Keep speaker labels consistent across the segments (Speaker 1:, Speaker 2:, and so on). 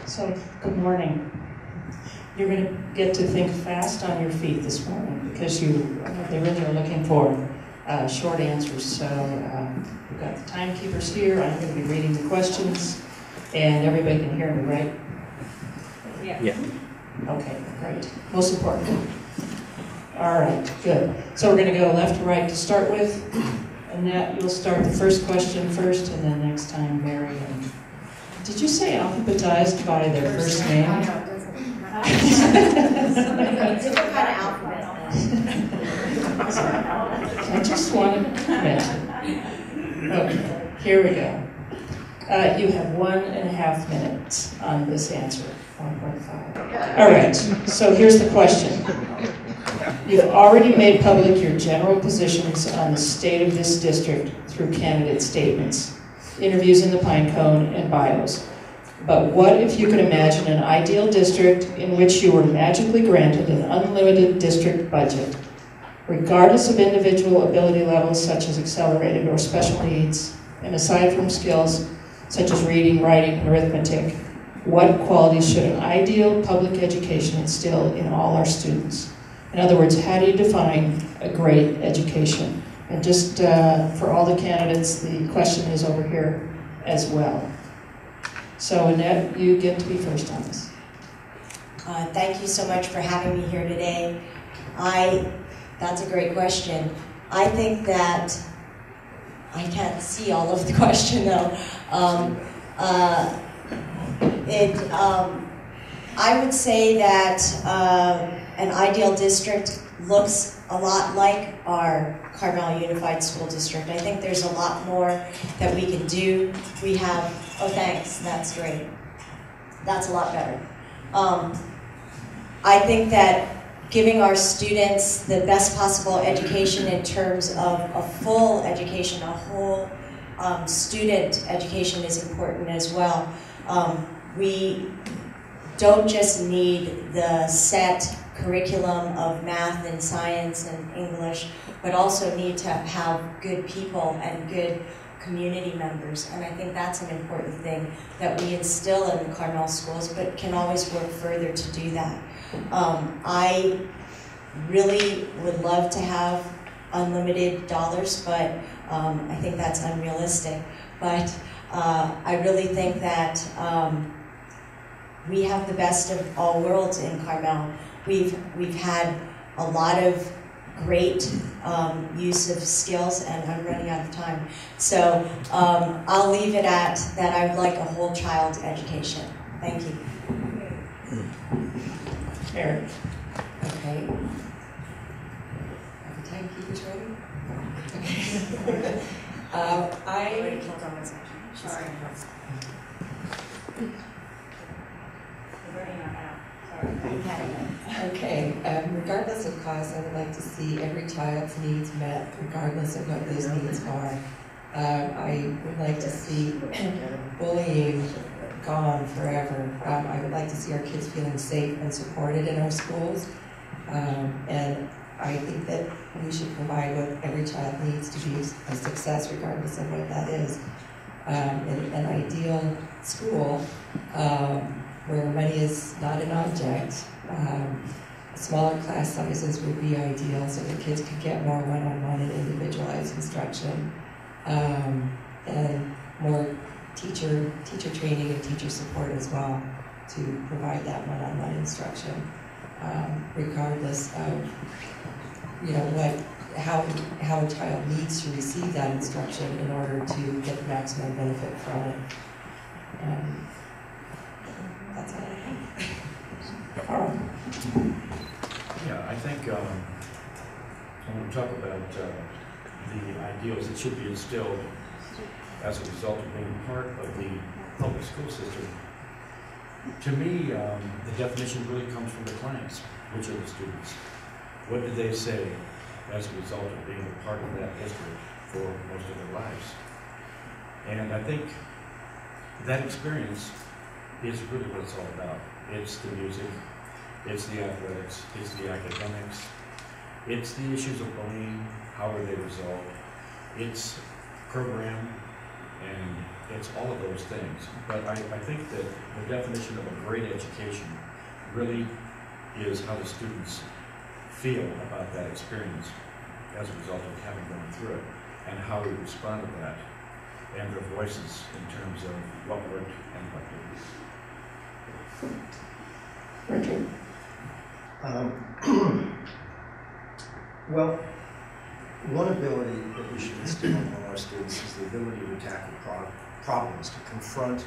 Speaker 1: So, good morning. You're going to get to think fast on your feet this morning because they really are looking for short answers. So we've got the timekeepers here. I'm going to be reading the questions, and everybody can hear me, right?
Speaker 2: Yeah.
Speaker 1: Okay, great. Most important. All right, good. So we're going to go left to right to start with. Annette, you'll start the first question first, and then next time Mary. And did you say alphabetized by their first name?
Speaker 3: I know, it doesn't matter. Different kind of alphabet.
Speaker 1: I just wanted to mention. Okay, here we go. You have 1.5 minutes on this answer. 1.5. All right, so here's the question. You've already made public your general positions on the state of this district through candidate statements, interviews in the Pine Cone, and bios. But what if you could imagine an ideal district in which you were magically granted an unlimited district budget, regardless of individual ability levels such as accelerated or special needs, and aside from skills such as reading, writing, and arithmetic, what qualities should an ideal public education instill in all our students? In other words, how do you define a great education? And just for all the candidates, the question is over here as well. So Annette, you get to be first on this.
Speaker 3: Thank you so much for having me here today. That's a great question. I think that, I can't see all of the question though. I would say that an ideal district looks a lot like our Carmel Unified School District. I think there's a lot more that we can do. We have, oh thanks, that's great. That's a lot better. I think that giving our students the best possible education in terms of a full education, a whole student education is important as well. We don't just need the set curriculum of math and science and English, but also need to have good people and good community members. And I think that's an important thing that we instill in the Carmel schools, but can always work further to do that. I really would love to have unlimited dollars, but I think that's unrealistic. But I really think that we have the best of all worlds in Carmel. We've had a lot of great use of skills, and I'm running out of time. So I'll leave it at that. I would like a whole child education. Thank you.
Speaker 1: Eric.
Speaker 4: Okay. Are the timekeepers ready? Okay.
Speaker 3: Sorry.
Speaker 4: Okay, regardless of cost, I would like to see every child's needs met, regardless of what those needs are. I would like to see bullying gone forever. I would like to see our kids feeling safe and supported in our schools. And I think that we should provide what every child needs to be a success, regardless of what that is. An ideal school where money is not an object. Smaller class sizes would be ideal so that kids could get more one-on-one and individualized instruction, and more teacher training and teacher support as well to provide that one-on-one instruction, regardless of how a child needs to receive that instruction in order to get the maximum benefit from it. And that's all I have.
Speaker 1: Carl.
Speaker 5: Yeah, I think when we talk about the ideals that should be instilled as a result of being part of the public school system, to me, the definition really comes from the clients. Which are the students? What did they say as a result of being a part of that district for most of their lives? And I think that experience is really what it's all about. It's the music, it's the athletics, it's the academics, it's the issues of bullying, how are they resolved, it's program And it's all of those things. But I think that the definition of a great education really is how the students feel about that experience as a result of having gone through it, and how we respond to that, and their voices in terms of what worked and what didn't.
Speaker 1: Richard?
Speaker 6: Well, one ability that we should instill in our students is the ability to tackle problems, to confront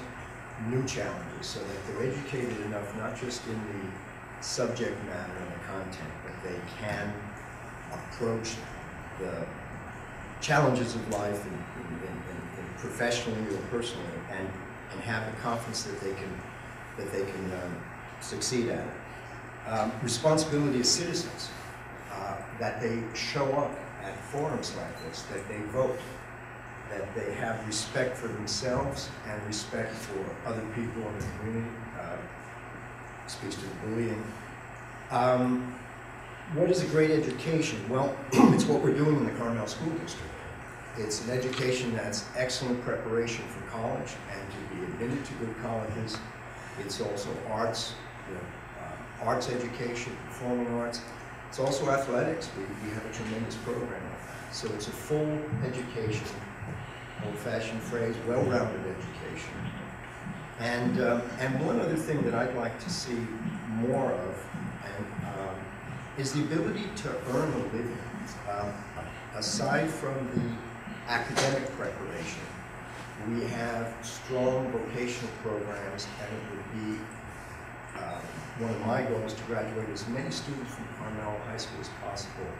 Speaker 6: new challenges, so that they're educated enough not just in the subject matter and the content, but they can approach the challenges of life in professionally or personally, and have the confidence that they can succeed at it. Responsibility as citizens, that they show up at forums like this, that they vote, that they have respect for themselves and respect for other people in the community. Speaks to the bullying. What is a great education? Well, it's what we're doing in the Carmel School District. It's an education that's excellent preparation for college and to be admitted to good colleges. It's also arts, arts education, performing arts. It's also athletics. We have a tremendous program of that. So it's a full education, old-fashioned phrase, well-rounded education. And one other thing that I'd like to see more of is the ability to earn a living. Aside from the academic preparation, we have strong vocational programs, and it would be one of my goals to graduate as many students from Carmel High School as possible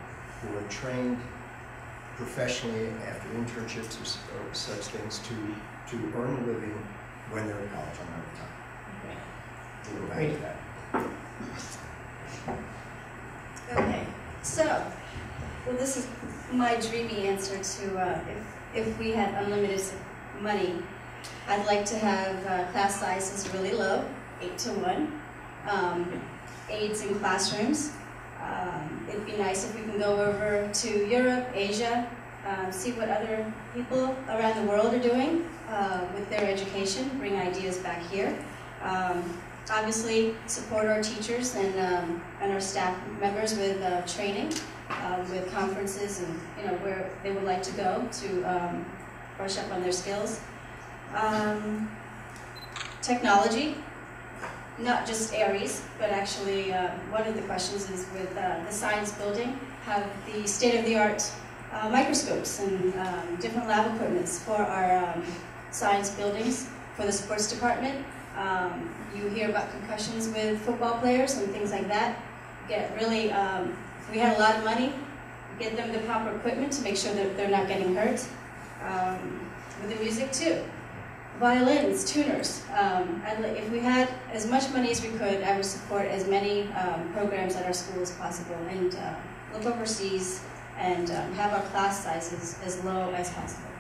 Speaker 6: who are trained professionally after internships or such things to earn a living when they're in college. I'm out of time. We'll go back to that.
Speaker 2: Okay, so, well, this is my dreamy answer to if we had unlimited money, I'd like to have class sizes really low, 8 to 1, aides in classrooms. It'd be nice if we can go over to Europe, Asia, see what other people around the world are doing with their education, bring ideas back here. Obviously, support our teachers and our staff members with training, with conferences, and where they would like to go to brush up on their skills. Technology, not just Aries, but actually one of the questions is with the science building, have the state-of-the-art microscopes and different lab equipments for our science buildings, for the sports department. You hear about concussions with football players and things like that. Get really, if we had a lot of money, get them the proper equipment to make sure that they're not getting hurt. With the music too. Violins, tuners. If we had as much money as we could, I would support as many programs at our school as possible, and look overseas and have our class sizes as low as possible.